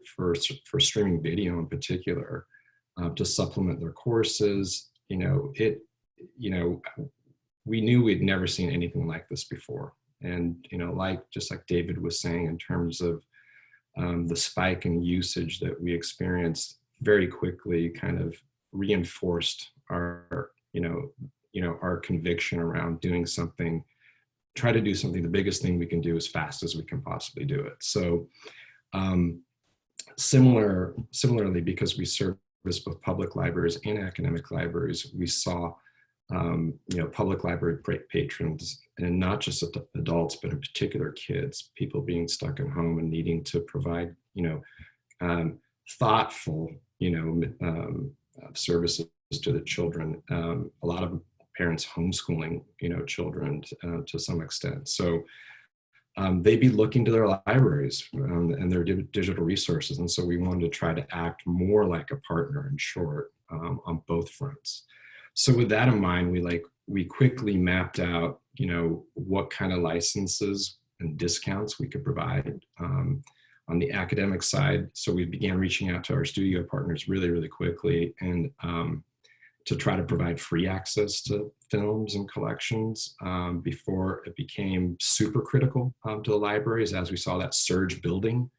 streaming video in particular, to supplement their courses. You know, we knew we'd never seen anything like this before. And, you know, just like David was saying, in terms of the spike in usage that we experienced very quickly kind of reinforced our, our conviction around doing something, try to do something, the biggest thing we can do as fast as we can possibly do it. So similarly, because we service both public libraries and academic libraries, we saw public library patrons, and not just adults, but in particular kids, people being stuck at home and needing to provide, thoughtful, services to the children. A lot of parents homeschooling, children to some extent. So they'd be looking to their libraries and their digital resources. And so we wanted to try to act more like a partner, in short, on both fronts. So with that in mind, we quickly mapped out, what kind of licenses and discounts we could provide on the academic side. So we began reaching out to our studio partners really, really quickly, and to try to provide free access to films and collections before it became super critical to the libraries, as we saw that surge building.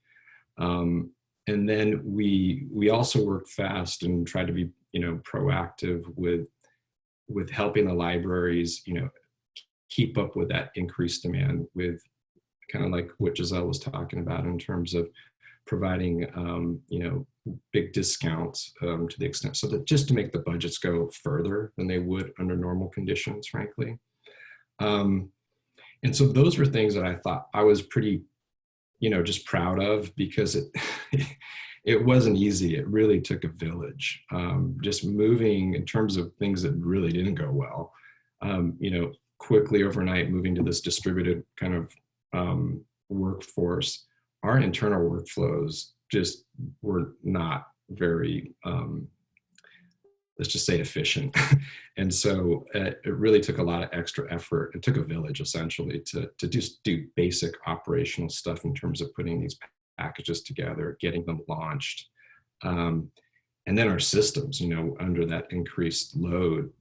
And then we also worked fast and tried to be, proactive with helping the libraries, keep up with that increased demand, with kind of like what Giselle was talking about in terms of providing, big discounts to the extent, so that just to make the budgets go further than they would under normal conditions, frankly. And so those were things that I thought I was pretty, just proud of, because it wasn't easy. It really took a village. Just moving in terms of things that really didn't go well, quickly overnight moving to this distributed kind of workforce. Our internal workflows just were not very, let's just say, efficient. And so it really took a lot of extra effort. It took a village, essentially, to just do basic operational stuff in terms of putting these packages together, getting them launched. And then our systems, under that increased load,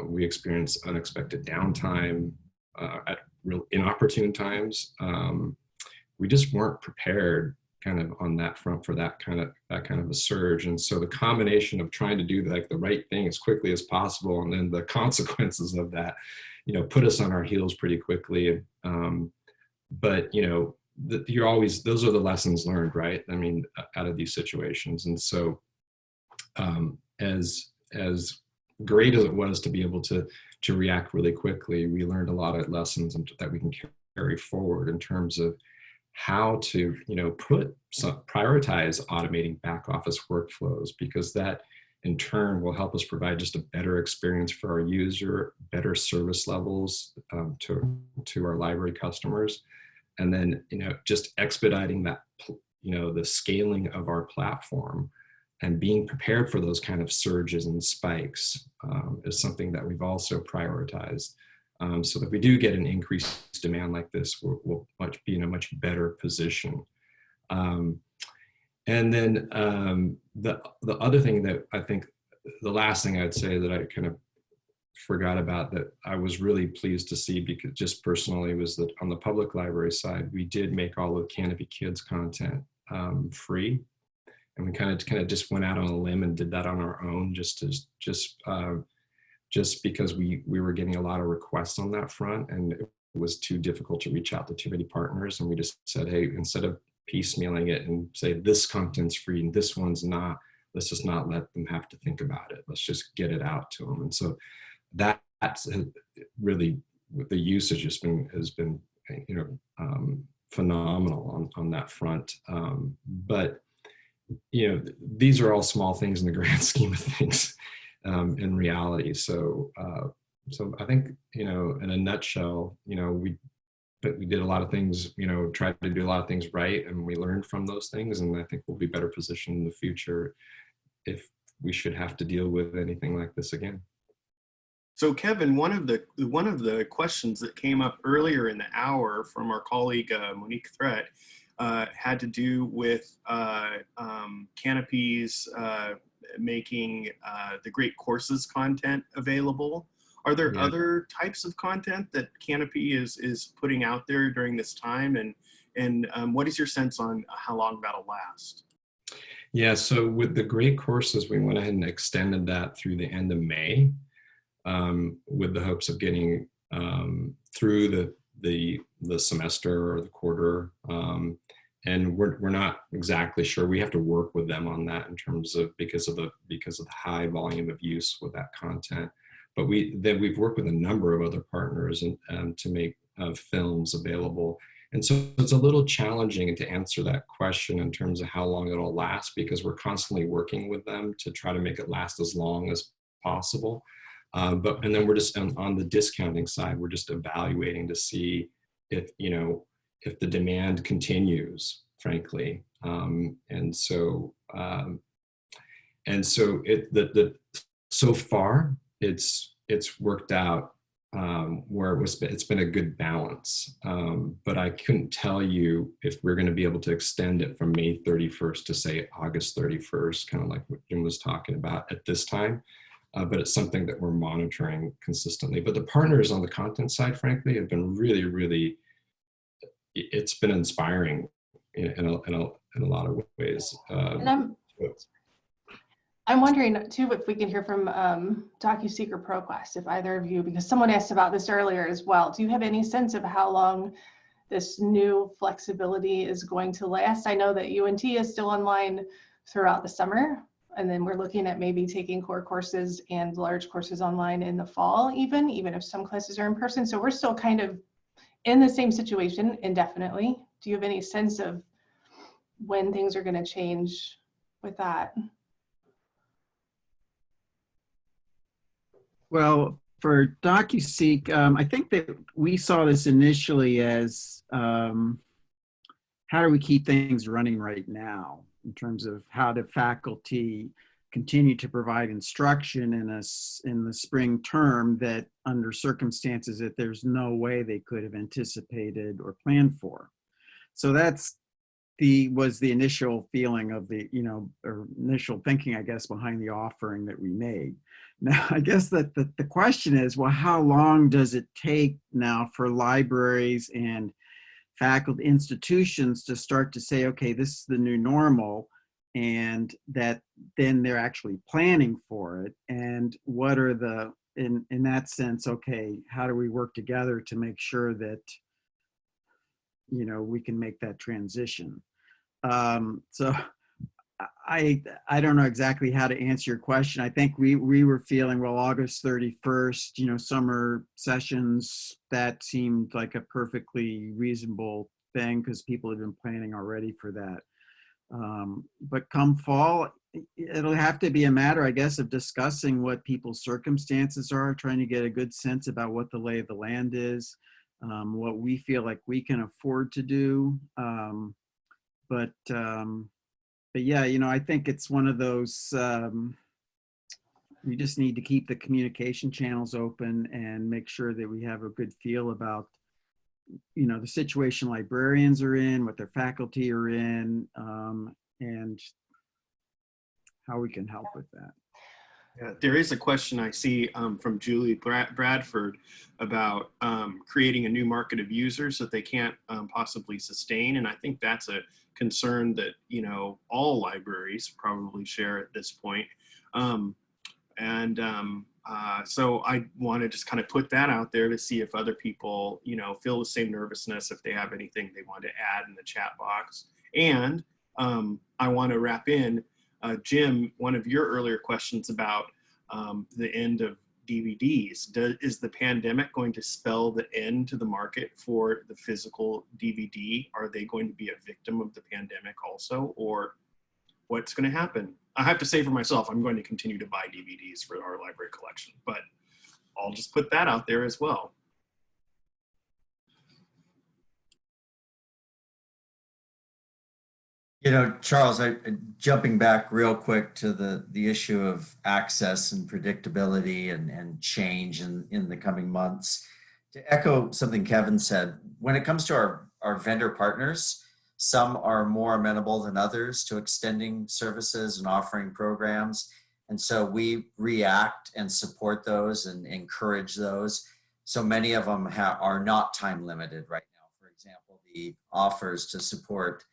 we experienced unexpected downtime at real inopportune times. We just weren't prepared kind of on that front for that kind of a surge. And so the combination of trying to do the right thing as quickly as possible, and then the consequences of that, put us on our heels pretty quickly. But you're always, those are the lessons learned, right? I mean, out of these situations. And so as great as it was to be able to react really quickly, we learned a lot of lessons that we can carry forward in terms of how to, prioritize automating back office workflows, because that in turn will help us provide just a better experience for our user, better service levels to our library customers. And then, just expediting that, the scaling of our platform and being prepared for those kind of surges and spikes is something that we've also prioritized. So that if we do get an increased demand like this, we'll be in a much better position. And then the other thing that I think, the last thing I'd say that I kind of forgot about, that I was really pleased to see, because just personally, was that on the public library side, we did make all of Kanopy Kids content free. and we kind of just went out on a limb and did that on our own, just because we were getting a lot of requests on that front, and it was too difficult to reach out to too many partners. And we just said, hey, instead of piecemealing it and say this content's free and this one's not, let's just not let them have to think about it. Let's just get it out to them. And so that's really, the usage has been phenomenal on that front. But these are all small things in the grand scheme of things in reality. So I think, in a nutshell, we did a lot of things, tried to do a lot of things right, and we learned from those things. And I think we'll be better positioned in the future if we should have to deal with anything like this again.
So Kevin, one of the questions that came up earlier in the hour from our colleague Monique Threat had to do with Kanopy's making the great courses content available. Are there other types of content that Kanopy is putting out there during this time, and what is your sense on how long that'll last?
Yeah, so with the great courses, we went ahead and extended that through the end of May, with the hopes of getting through the semester or the quarter. And we're not exactly sure. We have to work with them on that in terms of because of the high volume of use with that content. But we've worked with a number of other partners and to make films available. And so it's a little challenging to answer that question in terms of how long it'll last, because we're constantly working with them to try to make it last as long as possible. And then we're just on the discounting side, we're just evaluating to see if the demand continues, frankly. So far it's worked out where it's been a good balance. But I couldn't tell you if we're going to be able to extend it from May 31st to say August 31st, kind of like what Jim was talking about at this time. But it's something that we're monitoring consistently. But the partners on the content side, frankly, have been really, really, it's been inspiring in a lot of ways.
And I'm wondering too if we can hear from Docuseek or ProQuest, if either of you, because someone asked about this earlier as well. Do you have any sense of how long this new flexibility is going to last? I know that UNT is still online throughout the summer, and then we're looking at maybe taking core courses and large courses online in the fall, even if some classes are in person. So we're still kind of in the same situation indefinitely. Do you have any sense of when things are going to change with that?
Well, for Docuseek, I think that we saw this initially as how do we keep things running right now in terms of how do faculty continue to provide instruction in the spring term that under circumstances that there's no way they could have anticipated or planned for. So that's was the initial feeling of or initial thinking, I guess, behind the offering that we made. Now, I guess that the question is, well, how long does it take now for libraries and faculty institutions to start to say, okay, this is the new normal, and that then they're actually planning for it? And what are in that sense, okay, how do we work together to make sure that, we can make that transition? So I don't know exactly how to answer your question. I think we were feeling, well, August 31st, summer sessions, that seemed like a perfectly reasonable thing because people had been planning already for that. But come fall, it'll have to be a matter, I guess, of discussing what people's circumstances are, trying to get a good sense about what the lay of the land is, what we feel like we can afford to do. But yeah, I think it's one of those, we just need to keep the communication channels open and make sure that we have a good feel about, the situation librarians are in, what their faculty are in, and how we can help with that.
Yeah, there is a question I see from Julie Bradford about creating a new market of users that they can't possibly sustain. And I think that's a concern that, you know, all libraries probably share at this point. So I want to just kind of put that out there to see if other people, you know, feel the same nervousness, if they have anything they want to add in the chat box. And I want to wrap in, Jim, one of your earlier questions about the end of DVDs. Is the pandemic going to spell the end to the market for the physical DVD? Are they going to be a victim of the pandemic also, or what's going to happen? I have to say for myself, I'm going to continue to buy DVDs for our library collection, but I'll just put that out there as well.
You know, Charles, jumping back real quick to the issue of access and predictability and change in the coming months. To echo something Kevin said, when it comes to our vendor partners, some are more amenable than others to extending services and offering programs. And so we react and support those and encourage those. So many of them are not time limited right now. For example, the offers to support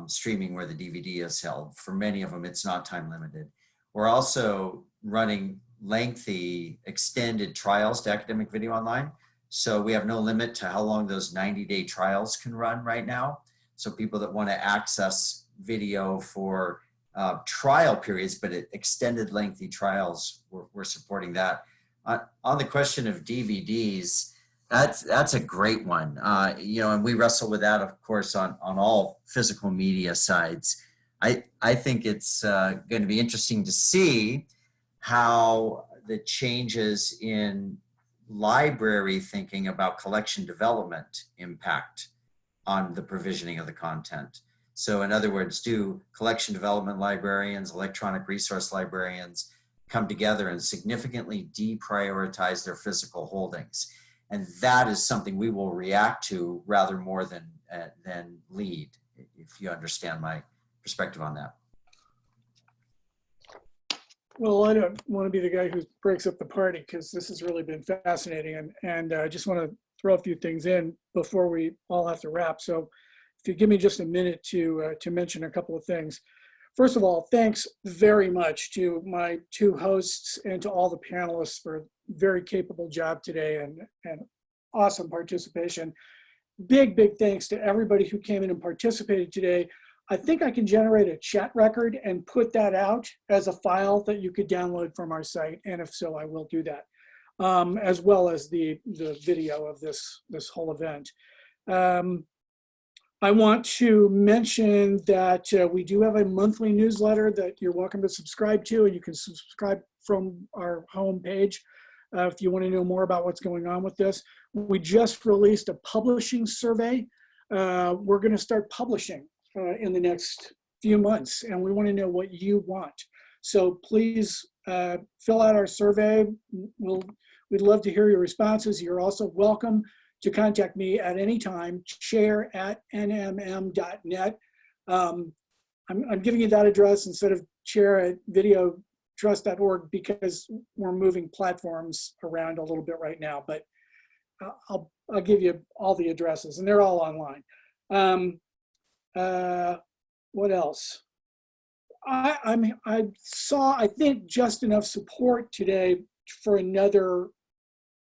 streaming where the DVD is held. For many of them, it's not time limited. We're also running lengthy extended trials to academic video online. So we have no limit to how long those 90-day trials can run right now. So people that want to access video for trial periods, but extended lengthy trials, we're supporting that. On the question of DVDs, that's a great one. You know, and we wrestle with that, of course, on all physical media sides. I think it's going to be interesting to see how the changes in library thinking about collection development impact on the provisioning of the content. So in other words, do collection development librarians, electronic resource librarians come together and significantly deprioritize their physical holdings? And that is something we will react to rather more than lead, if you understand my perspective on that.
Well, I don't want to be the guy who breaks up the party, because this has really been fascinating. And I just want to throw a few things in before we all have to wrap. So if you give me just a minute to mention a couple of things. First of all, thanks very much to my two hosts and to all the panelists for a very capable job today and awesome participation. Big thanks to everybody who came in and participated today. I think I can generate a chat record and put that out as a file that you could download from our site. And if so, I will do that, as well as the video of this whole event. I want to mention that we do have a monthly newsletter that you're welcome to subscribe to, and you can subscribe from our homepage if you want to know more about what's going on with this. We just released a publishing survey. We're going to start publishing in the next few months, and we want to know what you want. So please fill out our survey. We'd love to hear your responses. You're also welcome to contact me at any time, chair@nmm.net. I'm giving you that address instead of chair@videotrust.org because we're moving platforms around a little bit right now, but I'll give you all the addresses, and they're all online. What else? I saw, I think, just enough support today for another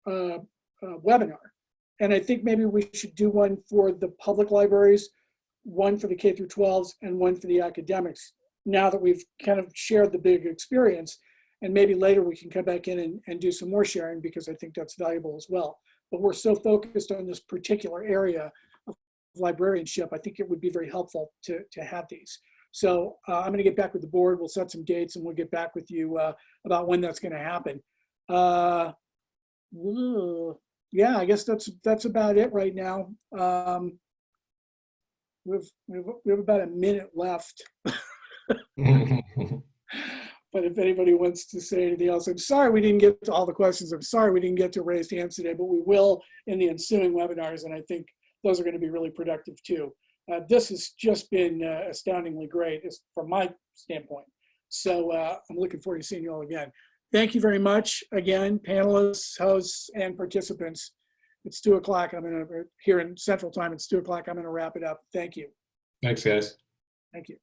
webinar. And I think maybe we should do one for the public libraries, one for the K through 12s, and one for the academics, now that we've kind of shared the big experience. And maybe later we can come back in and do some more sharing, because I think that's valuable as well. But we're so focused on this particular area of librarianship, I think it would be very helpful to have these. So I'm going to get back with the board. We'll set some dates, and we'll get back with you about when that's going to happen. Yeah, I guess that's about it right now. We have about a minute left. But if anybody wants to say anything else, I'm sorry we didn't get to all the questions. I'm sorry we didn't get to raised hands today, but we will in the ensuing webinars, and I think those are going to be really productive too. This has just been astoundingly great from my standpoint. So I'm looking forward to seeing you all again. Thank you very much again, panelists, hosts, and participants. It's 2 o'clock. Here in Central Time, it's 2 o'clock. I'm going to wrap it up. Thank you.
Thanks, guys.
Thank you.